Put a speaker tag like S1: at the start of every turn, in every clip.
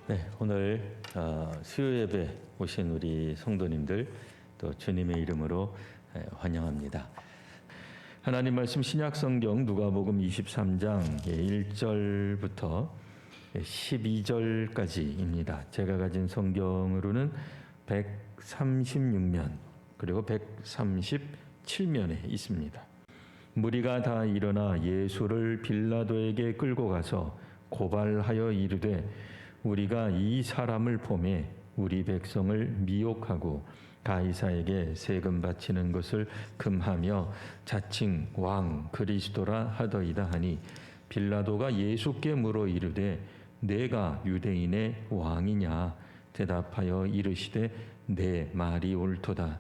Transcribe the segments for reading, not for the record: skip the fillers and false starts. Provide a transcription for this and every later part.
S1: 네, 오늘 수요 예배 오신 우리 성도님들 또 주님의 이름으로 환영합니다. 하나님 말씀 신약 성경 누가복음 23장 1절부터 12절까지입니다. 제가 가진 성경으로는 136면 그리고 137면에 있습니다. 무리가 다 일어나 예수를 빌라도에게 끌고 가서 고발하여 이르되 우리가 이 사람을 보매 우리 백성을 미혹하고 가이사에게 세금 바치는 것을 금하며 자칭 왕 그리스도라 하더이다 하니 빌라도가 예수께 물어 이르되 내가 유대인의 왕이냐 대답하여 이르시되 내 말이 옳도다.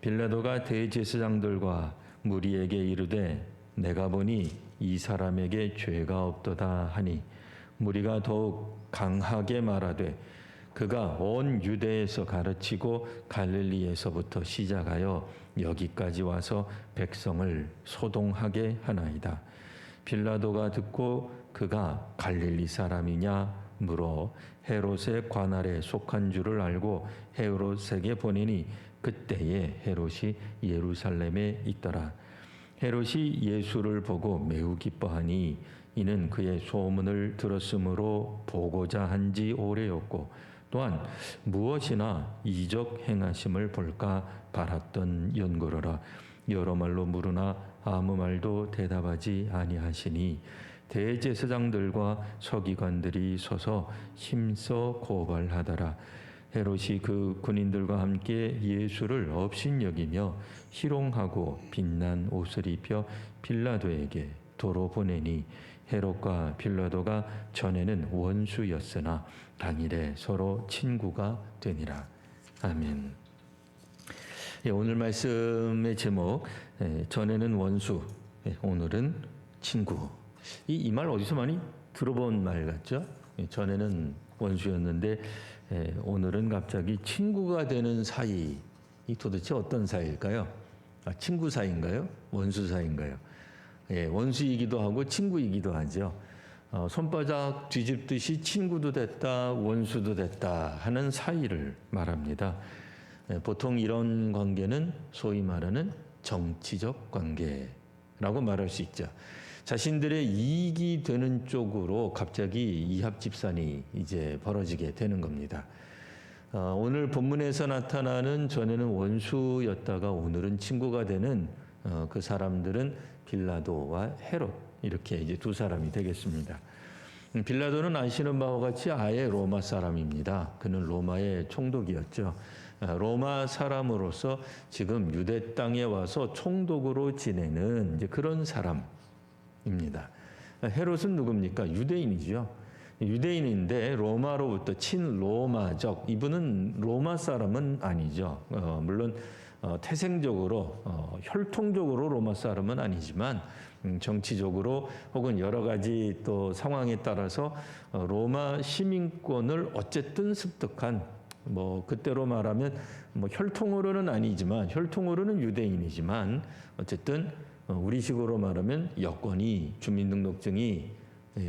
S1: 빌라도가 대제사장들과 무리에게 이르되 내가 보니 이 사람에게 죄가 없도다 하니 무리가 더욱 강하게 말하되 그가 온 유대에서 가르치고 갈릴리에서부터 시작하여 여기까지 와서 백성을 소동하게 하나이다. 빌라도가 듣고 그가 갈릴리 사람이냐 물어 헤롯의 관할에 속한 줄을 알고 헤롯에게 보내니 그때에 헤롯이 예루살렘에 있더라. 헤롯이 예수를 보고 매우 기뻐하니 이는 그의 소문을 들었으므로 보고자 한지 오래였고 또한 무엇이나 이적 행하심을 볼까 바랐던 연고로라. 여러 말로 물으나 아무 말도 대답하지 아니하시니 대제사장들과 서기관들이 서서 힘써 고발하더라. 헤롯이 그 군인들과 함께 예수를 업신여기며 희롱하고 빛난 옷을 입혀 빌라도에게 도로 보내니 헤롯과 빌라도가 전에는 원수였으나 당일에 서로 친구가 되니라. 아멘. 오늘 말씀의 제목 전에는 원수, 오늘은 친구. 이 말 어디서 많이 들어본 말 같죠? 전에는 원수였는데 오늘은 갑자기 친구가 되는 사이. 이 도대체 어떤 사이일까요? 친구 사이인가요? 원수 사이인가요? 원수이기도 하고 친구이기도 하죠. 손바닥 뒤집듯이 친구도 됐다, 원수도 됐다 하는 사이를 말합니다. 보통 이런 관계는 소위 말하는 정치적 관계라고 말할 수 있죠. 자신들의 이익이 되는 쪽으로 갑자기 이합집산이 이제 벌어지게 되는 겁니다. 오늘 본문에서 나타나는 전에는 원수였다가 오늘은 친구가 되는 그 사람들은 빌라도와 헤롯 이렇게 이제 두 사람이 되겠습니다. 빌라도는 아시는 바와 같이 아예 로마 사람입니다. 그는 로마의 총독이었죠. 로마 사람으로서 지금 유대 땅에 와서 총독으로 지내는 이제 그런 사람입니다. 헤롯은 누굽니까? 유대인이죠. 유대인인데 로마로부터 친로마적, 이분은 로마 사람은 아니죠. 물론 태생적으로 혈통적으로 로마 사람은 아니지만 정치적으로 혹은 여러 가지 또 상황에 따라서 로마 시민권을 어쨌든 습득한 그때로 말하면 혈통으로는 아니지만 혈통으로는 유대인이지만 어쨌든 우리식으로 말하면 여권이 주민등록증이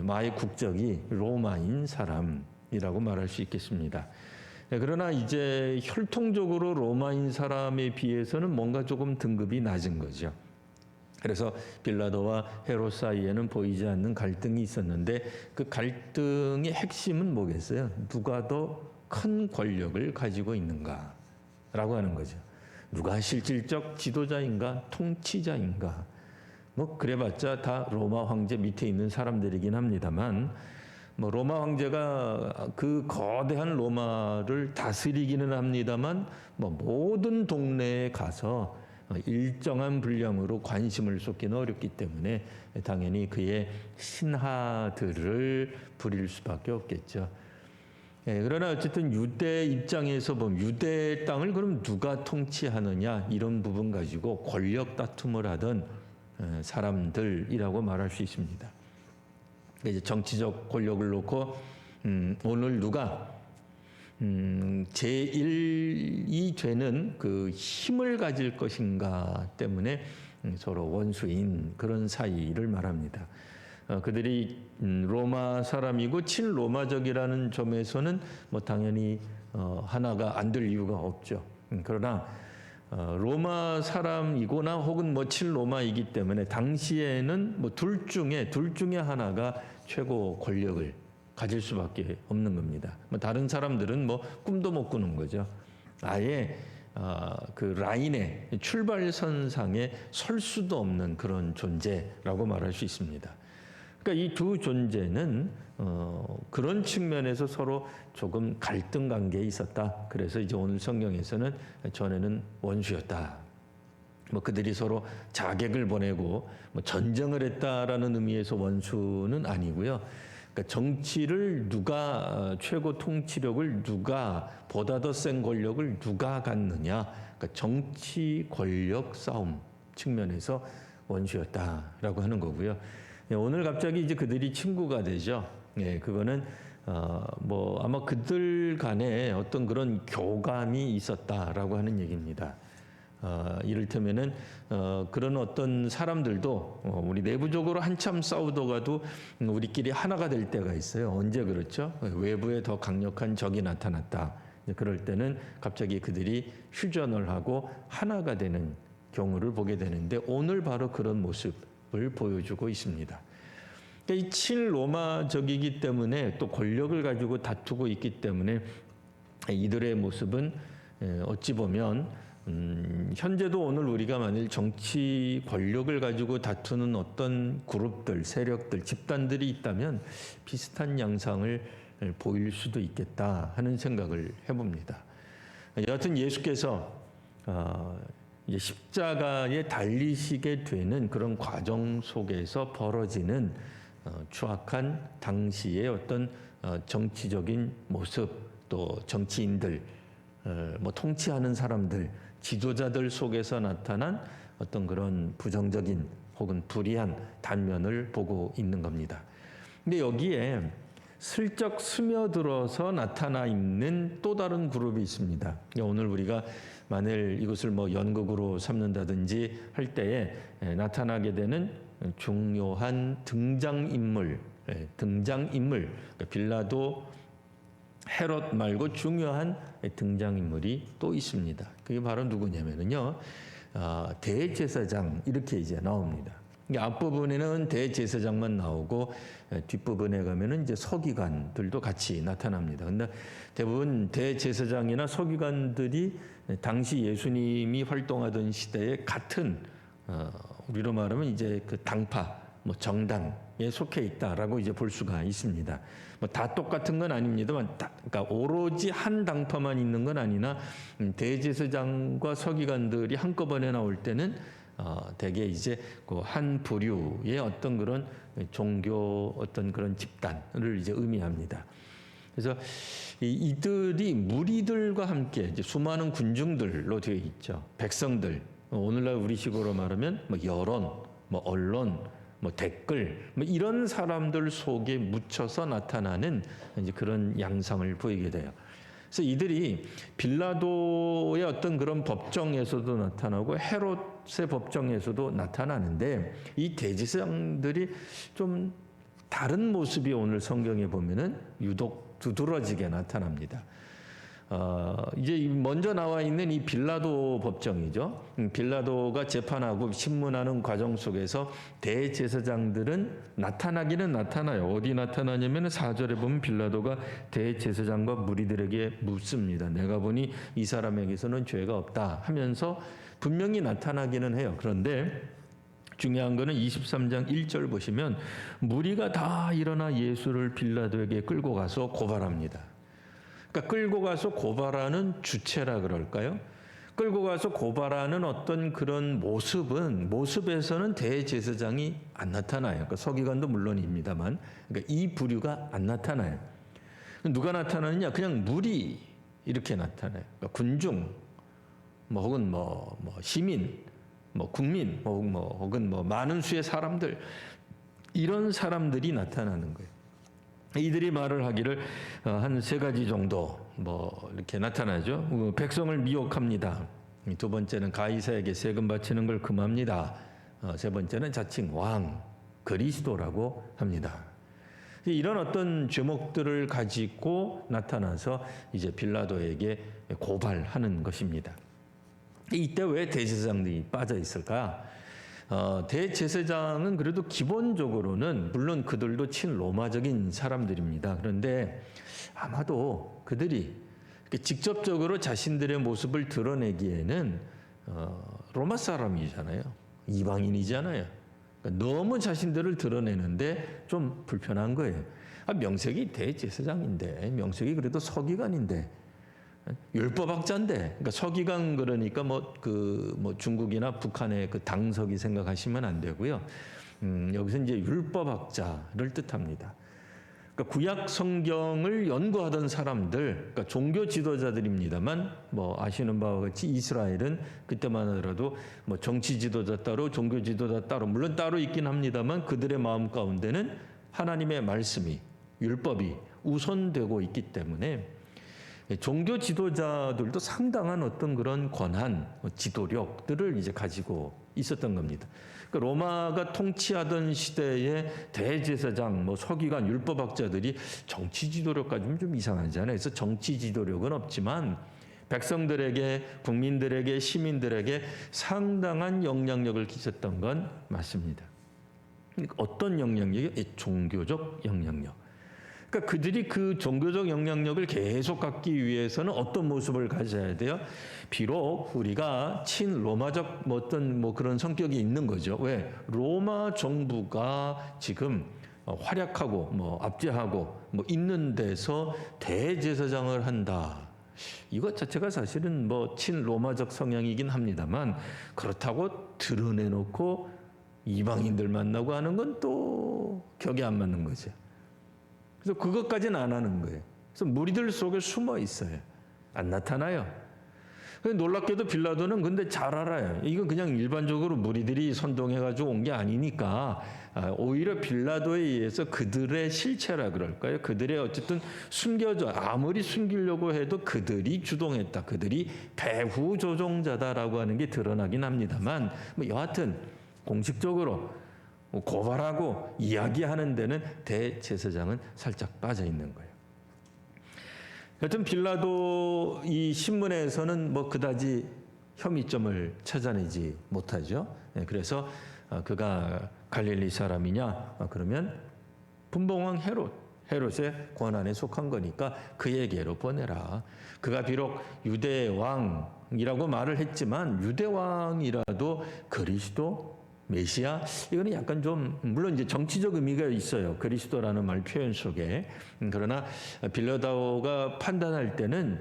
S1: 마의 국적이 로마인 사람이라고 말할 수 있겠습니다. 그러나 이제 혈통적으로 로마인 사람에 비해서는 뭔가 조금 등급이 낮은 거죠. 그래서 빌라도와 헤롯 사이에는 보이지 않는 갈등이 있었는데 그 갈등의 핵심은 뭐겠어요? 누가 더 큰 권력을 가지고 있는가라고 하는 거죠. 누가 실질적 지도자인가, 통치자인가. 그래봤자 다 로마 황제 밑에 있는 사람들이긴 합니다만 로마 황제가 그 거대한 로마를 다스리기는 합니다만 모든 동네에 가서 일정한 분량으로 관심을 쏟기는 어렵기 때문에 당연히 그의 신하들을 부릴 수밖에 없겠죠. 그러나 어쨌든 유대 입장에서 보면 유대 땅을 그럼 누가 통치하느냐 이런 부분 가지고 권력 다툼을 하던 사람들이라고 말할 수 있습니다. 이제 정치적 권력을 놓고 오늘 누가 제1이 되는 그 힘을 가질 것인가 때문에 서로 원수인 그런 사이를 말합니다. 그들이 로마 사람이고 친로마적이라는 점에서는 뭐 당연히 하나가 안 될 이유가 없죠. 그러나 로마 사람이거나 혹은 뭐 친로마이기 때문에 당시에는 뭐 둘 중에 하나가 최고 권력을 가질 수밖에 없는 겁니다. 뭐 다른 사람들은 뭐 꿈도 못 꾸는 거죠. 아예 그 라인의 출발선상에 설 수도 없는 그런 존재라고 말할 수 있습니다. 그러니까 이 두 존재는 그런 측면에서 서로 조금 갈등 관계에 있었다. 그래서 이제 오늘 성경에서는 전에는 원수였다. 뭐 그들이 서로 자객을 보내고 뭐 전쟁을 했다라는 의미에서 원수는 아니고요. 그러니까 정치를 누가 최고 통치력을 누가 보다 더 센 권력을 누가 갖느냐. 그러니까 정치 권력 싸움 측면에서 원수였다라고 하는 거고요. 오늘 갑자기 이제 그들이 친구가 되죠. 예, 그거는 뭐 아마 그들 간에 어떤 그런 교감이 있었다라고 하는 얘기입니다. 이를테면은 그런 어떤 사람들도 우리 내부적으로 한참 싸우다가도 우리끼리 하나가 될 때가 있어요. 언제 그렇죠? 외부에 더 강력한 적이 나타났다. 그럴 때는 갑자기 그들이 휴전을 하고 하나가 되는 경우를 보게 되는데 오늘 바로 그런 모습을 보여주고 있습니다. 이 친로마적이기 때문에 또 권력을 가지고 다투고 있기 때문에 이들의 모습은 어찌 보면 현재도 오늘 우리가 만일 정치 권력을 가지고 다투는 어떤 그룹들, 세력들, 집단들이 있다면 비슷한 양상을 보일 수도 있겠다 하는 생각을 해봅니다. 여하튼 예수께서 이제 십자가에 달리시게 되는 그런 과정 속에서 벌어지는 추악한 당시의 어떤 정치적인 모습, 또 정치인들, 뭐 통치하는 사람들, 지도자들 속에서 나타난 어떤 그런 부정적인 혹은 불의한 단면을 보고 있는 겁니다. 근데 여기에 슬쩍 스며들어서 나타나 있는 또 다른 그룹이 있습니다. 오늘 우리가 만일 이것을 뭐 연극으로 삼는다든지 할 때에 나타나게 되는 중요한 등장인물, 그러니까 빌라도, 헤롯 말고 중요한 등장인물이 또 있습니다. 그게 바로 누구냐면요, 대제사장 이렇게 이제 나옵니다. 앞부분에는 대제사장만 나오고 뒷부분에 가면은 이제 서기관들도 같이 나타납니다. 근데 대부분 대제사장이나 서기관들이 당시 예수님이 활동하던 시대에 같은 우리로 말하면 이제 그 당파, 뭐 정당에 속해 있다라고 이제 볼 수가 있습니다. 뭐 다 똑같은 건 아닙니다만, 그러니까 오로지 한 당파만 있는 건 아니나 대제사장과 서기관들이 한꺼번에 나올 때는 대개 이제 그 한 부류의 어떤 그런 종교 어떤 그런 집단을 이제 의미합니다. 그래서 이들이 무리들과 함께 이제 수많은 군중들로 되어 있죠. 백성들, 오늘날 우리식으로 말하면 뭐 여론, 뭐 언론, 뭐 댓글, 뭐 이런 사람들 속에 묻혀서 나타나는 이제 그런 양상을 보이게 돼요. 그래서 이들이 빌라도의 어떤 그런 법정에서도 나타나고 헤롯의 법정에서도 나타나는데 이 대제사장들이 좀 다른 모습이 오늘 성경에 보면은 유독 두드러지게 나타납니다. 이제 먼저 나와 있는 이 빌라도 법정이죠. 빌라도가 재판하고 신문하는 과정 속에서 대제사장들은 나타나기는 나타나요. 어디 나타나냐면 4절에 보면 빌라도가 대제사장과 무리들에게 묻습니다. 내가 보니 이 사람에게서는 죄가 없다 하면서 분명히 나타나기는 해요. 그런데 중요한 거는 23장 1절 보시면 무리가 다 일어나 예수를 빌라도에게 끌고 가서 고발합니다. 그러니까 끌고 가서 고발하는 주체라 그럴까요? 끌고 가서 고발하는 어떤 그런 모습에서는 대제사장이 안 나타나요. 그러니까 서기관도 물론입니다만, 그러니까 이 부류가 안 나타나요. 누가 나타나느냐? 그냥 무리 이렇게 나타나요. 그러니까 군중, 뭐 혹은 뭐 시민, 뭐 국민, 혹은 많은 수의 사람들, 이런 사람들이 나타나는 거예요. 이들이 말을 하기를 한 세 가지 정도 뭐 이렇게 나타나죠. 백성을 미혹합니다. 두 번째는 가이사에게 세금 바치는 걸 금합니다. 세 번째는 자칭 왕, 그리스도라고 합니다. 이런 어떤 제목들을 가지고 나타나서 이제 빌라도에게 고발하는 것입니다. 이때 왜 대제사장들이 빠져 있을까? 대제사장은 그래도 기본적으로는 물론 그들도 친로마적인 사람들입니다. 그런데 아마도 그들이 직접적으로 자신들의 모습을 드러내기에는 로마 사람이잖아요. 이방인이잖아요. 그러니까 너무 자신들을 드러내는데 좀 불편한 거예요. 명색이 대제사장인데, 명색이 그래도 서기관인데, 율법학자인데, 그러니까 서기관 그러니까 뭐 중국이나 북한의 그 당석이 생각하시면 안 되고요. 여기서 이제 율법학자를 뜻합니다. 그러니까 구약 성경을 연구하던 사람들, 그러니까 종교 지도자들입니다만, 뭐 아시는 바와 같이 이스라엘은 그때만 하더라도 뭐 정치 지도자 따로, 종교 지도자 따로, 물론 따로 있긴 합니다만 그들의 마음 가운데는 하나님의 말씀이, 율법이 우선되고 있기 때문에 종교 지도자들도 상당한 어떤 그런 권한, 지도력들을 이제 가지고 있었던 겁니다. 그러니까 로마가 통치하던 시대에 대제사장, 뭐 서기관, 율법학자들이 정치 지도력까지는 좀 이상하잖아요. 그래서 정치 지도력은 없지만 백성들에게, 국민들에게, 시민들에게 상당한 영향력을 끼쳤던 건 맞습니다. 어떤 영향력이요? 종교적 영향력. 그러니까 그들이 그 종교적 영향력을 계속 갖기 위해서는 어떤 모습을 가져야 돼요? 비록 우리가 친로마적 어떤 그런 성격이 있는 거죠. 왜? 로마 정부가 지금 활약하고 압제하고 있는 데서 대제사장을 한다. 이것 자체가 사실은 친로마적 성향이긴 합니다만 그렇다고 드러내놓고 이방인들 만나고 하는 건 또 격이 안 맞는 거죠. 그래서 그것까지는 안 하는 거예요. 그래서 무리들 속에 숨어 있어요. 안 나타나요. 놀랍게도 빌라도는 근데 잘 알아요. 이건 그냥 일반적으로 무리들이 선동해가지고 온 게 아니니까 오히려 빌라도에 의해서 그들의 실체라 그럴까요? 그들의 어쨌든 숨겨져 아무리 숨기려고 해도 그들이 주동했다. 그들이 배후 조종자다라고 하는 게 드러나긴 합니다만 여하튼 공식적으로 고발하고 이야기하는 데는 대제사장은 살짝 빠져 있는 거예요. 여튼 빌라도 이 신문에서는 그다지 혐의점을 찾아내지 못하죠. 그래서 그가 갈릴리 사람이냐? 그러면 분봉왕 헤롯의 권한에 속한 거니까 그에게로 보내라. 그가 비록 유대 왕이라고 말을 했지만 유대 왕이라도 그리스도 메시아 이거는 약간 좀 물론 이제 정치적 의미가 있어요. 그리스도라는 말 표현 속에. 그러나 빌라도가 판단할 때는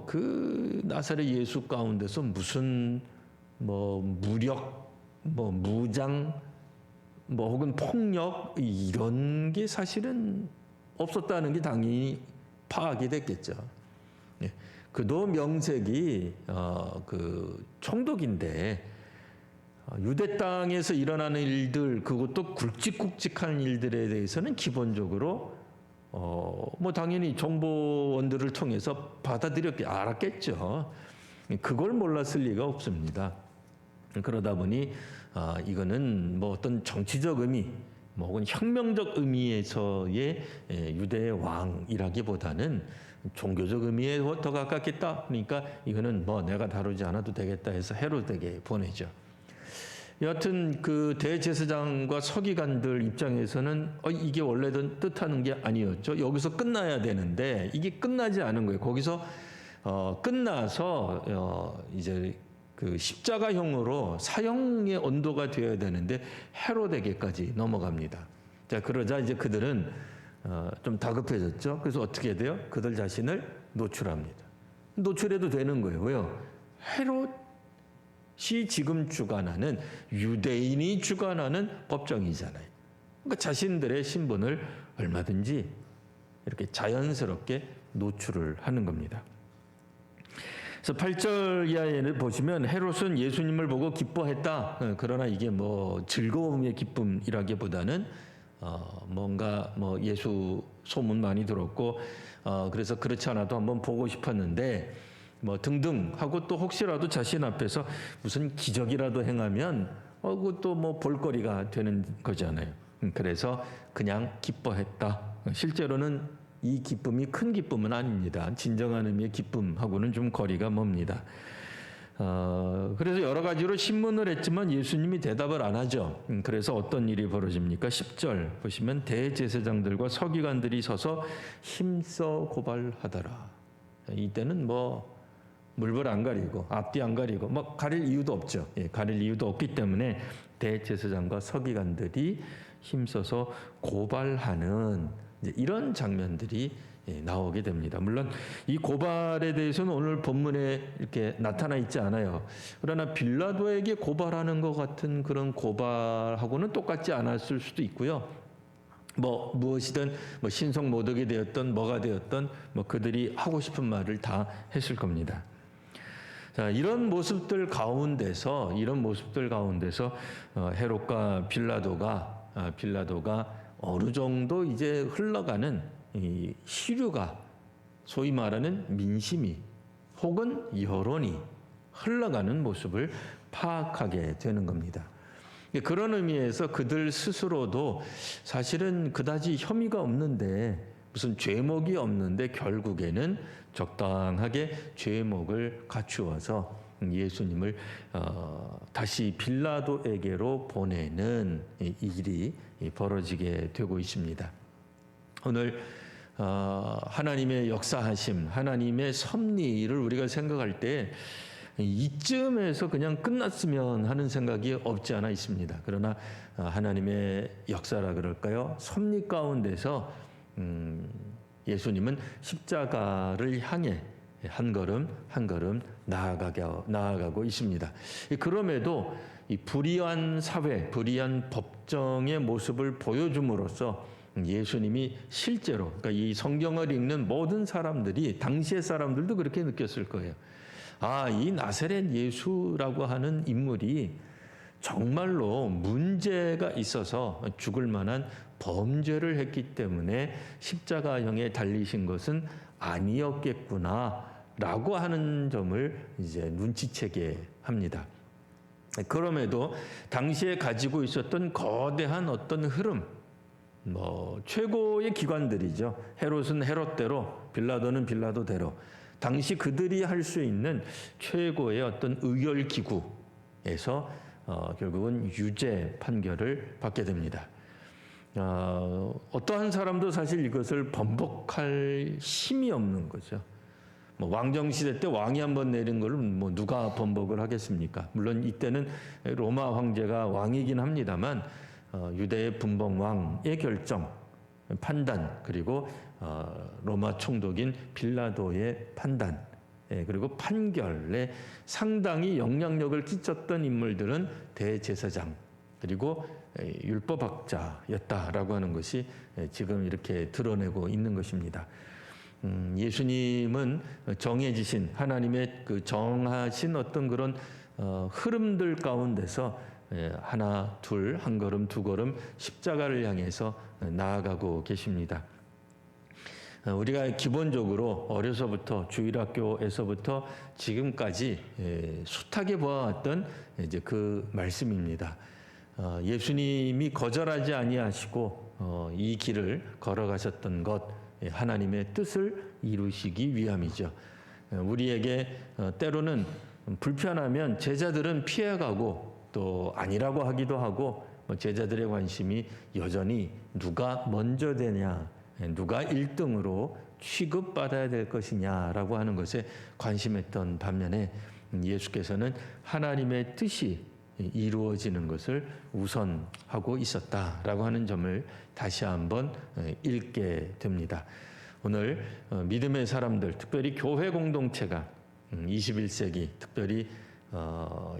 S1: 그 나사렛 예수 가운데서 무슨 무력 무장 혹은 폭력 이런 게 사실은 없었다는 게 당연히 파악이 됐겠죠. 그도 명색이 그 총독인데 유대 땅에서 일어나는 일들, 그것도 굵직굵직한 일들에 대해서는 기본적으로 당연히 정보원들을 통해서 알았겠죠. 그걸 몰랐을 리가 없습니다. 그러다 보니 이거는 어떤 정치적 의미, 혹은 혁명적 의미에서의 유대의 왕이라기보다는 종교적 의미에 더 가깝겠다. 그러니까 이거는 내가 다루지 않아도 되겠다 해서 헤롯에게 보내죠. 여하튼 그 대제사장과 서기관들 입장에서는 이게 원래는 뜻하는 게 아니었죠. 여기서 끝나야 되는데 이게 끝나지 않은 거예요. 거기서 끝나서 이제 그 십자가형으로 사형의 언도가 되어야 되는데 헤롯에게까지 넘어갑니다. 자, 그러자 이제 그들은 좀 다급해졌죠. 그래서 어떻게 돼요? 그들 자신을 노출합니다. 노출해도 되는 거예요. 왜요? 헤롯이 지금 주관하는 유대인이 주관하는 법정이잖아요. 그러니까 자신들의 신분을 얼마든지 이렇게 자연스럽게 노출을 하는 겁니다. 그래서 8절 이하에는 보시면 헤롯은 예수님을 보고 기뻐했다. 그러나 이게 즐거움의 기쁨이라기보다는 뭔가 예수 소문 많이 들었고 그래서 그렇지 않아도 한번 보고 싶었는데 등등 하고 또 혹시라도 자신 앞에서 무슨 기적이라도 행하면 그것도 뭐 볼거리가 되는 거잖아요. 그래서 그냥 기뻐했다. 실제로는 이 기쁨이 큰 기쁨은 아닙니다. 진정한 의미의 기쁨하고는 좀 거리가 멉니다. 그래서 여러 가지로 신문을 했지만 예수님이 대답을 안 하죠. 그래서 어떤 일이 벌어집니까? 10절 보시면 대제사장들과 서기관들이 서서 힘써 고발하더라. 이때는 뭐 물불 안 가리고 앞뒤 안 가리고 뭐 가릴 이유도 없죠. 가릴 이유도 없기 때문에 대제사장과 서기관들이 힘써서 고발하는 이런 장면들이 나오게 됩니다. 물론 이 고발에 대해서는 오늘 본문에 이렇게 나타나 있지 않아요. 그러나 빌라도에게 고발하는 것 같은 그런 고발하고는 똑같지 않았을 수도 있고요. 뭐 무엇이든 뭐 신성 모독이 되었던 뭐가 되었던 뭐 그들이 하고 싶은 말을 다 했을 겁니다. 자, 이런 모습들 가운데서 헤롯과 빌라도가 어느 정도 이제 흘러가는 이 시류가 소위 말하는 민심이 혹은 여론이 흘러가는 모습을 파악하게 되는 겁니다. 그런 의미에서 그들 스스로도 사실은 그다지 혐의가 없는데 무슨 죄목이 없는데 결국에는 적당하게 죄목을 갖추어서 예수님을 다시 빌라도에게로 보내는 일이 벌어지게 되고 있습니다. 오늘 하나님의 역사하심, 하나님의 섭리를 우리가 생각할 때 이쯤에서 그냥 끝났으면 하는 생각이 없지 않아 있습니다. 그러나 하나님의 역사라 그럴까요? 섭리 가운데서 예수님은 십자가를 향해 한 걸음 한 걸음 나아가고 있습니다. 그럼에도 이 불의한 사회, 불의한 법정의 모습을 보여줌으로써 예수님이 실제로, 그러니까 이 성경을 읽는 모든 사람들이, 당시의 사람들도 그렇게 느꼈을 거예요. 이 나사렛 예수라고 하는 인물이 정말로 문제가 있어서 죽을 만한 범죄를 했기 때문에 십자가형에 달리신 것은 아니었겠구나라고 하는 점을 이제 눈치채게 합니다. 그럼에도 당시에 가지고 있었던 거대한 어떤 흐름, 최고의 기관들이죠. 헤롯은 헤롯대로, 빌라도는 빌라도대로, 당시 그들이 할 수 있는 최고의 어떤 의결 기구에서 결국은 유죄 판결을 받게 됩니다. 어떠한 사람도 사실 이것을 번복할 힘이 없는 거죠. 왕정시대 때 왕이 한번 내린 걸 누가 번복을 하겠습니까? 물론 이때는 로마 황제가 왕이긴 합니다만 유대의 분봉왕의 결정, 판단, 그리고 로마 총독인 빌라도의 판단, 그리고 판결에 상당히 영향력을 끼쳤던 인물들은 대제사장 그리고 율법학자였다라고 하는 것이 지금 이렇게 드러내고 있는 것입니다. 예수님은 정해지신 하나님의 그 정하신 어떤 그런 흐름들 가운데서 하나, 둘, 한 걸음, 두 걸음 십자가를 향해서 나아가고 계십니다. 우리가 기본적으로 어려서부터 주일학교에서부터 지금까지 숱하게 보아왔던 이제 그 말씀입니다. 예수님이 거절하지 아니하시고 이 길을 걸어가셨던 것, 하나님의 뜻을 이루시기 위함이죠. 우리에게 때로는 불편하면 제자들은 피해가고 또 아니라고 하기도 하고 제자들의 관심이 여전히 누가 먼저 되냐, 누가 1등으로 취급받아야 될 것이냐라고 하는 것에 관심했던 반면에 예수께서는 하나님의 뜻이 이루어지는 것을 우선하고 있었다라고 하는 점을 다시 한번 읽게 됩니다. 오늘 믿음의 사람들, 특별히 교회 공동체가 21세기, 특별히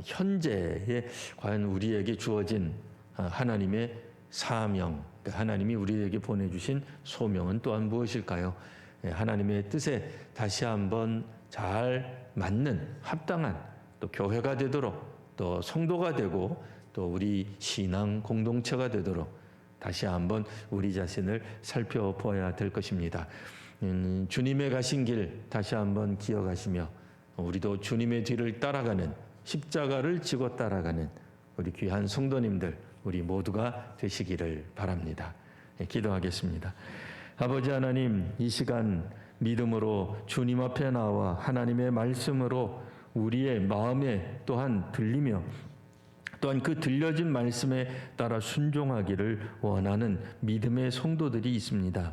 S1: 현재에 과연 우리에게 주어진 하나님의 사명, 하나님이 우리에게 보내주신 소명은 또한 무엇일까요? 하나님의 뜻에 다시 한번 잘 맞는 합당한 또 교회가 되도록, 또 성도가 되고 또 우리 신앙 공동체가 되도록 다시 한번 우리 자신을 살펴보아야 될 것입니다. 주님의 가신 길 다시 한번 기억하시며 우리도 주님의 뒤를 따라가는, 십자가를 지고 따라가는 우리 귀한 성도님들 우리 모두가 되시기를 바랍니다. 기도하겠습니다. 아버지 하나님, 이 시간 믿음으로 주님 앞에 나와 하나님의 말씀으로 우리의 마음에 또한 들리며 또한 그 들려진 말씀에 따라 순종하기를 원하는 믿음의 성도들이 있습니다.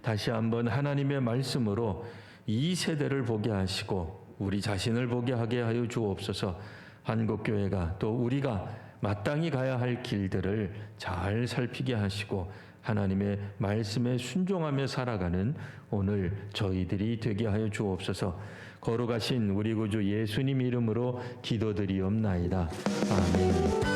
S1: 다시 한번 하나님의 말씀으로 이 세대를 보게 하시고 우리 자신을 보게 하게 하여 주옵소서. 한국교회가 또 우리가 마땅히 가야 할 길들을 잘 살피게 하시고 하나님의 말씀에 순종하며 살아가는 오늘 저희들이 되게 하여 주옵소서. 거룩하신 우리 구주 예수님 이름으로 기도드리옵나이다. 아멘.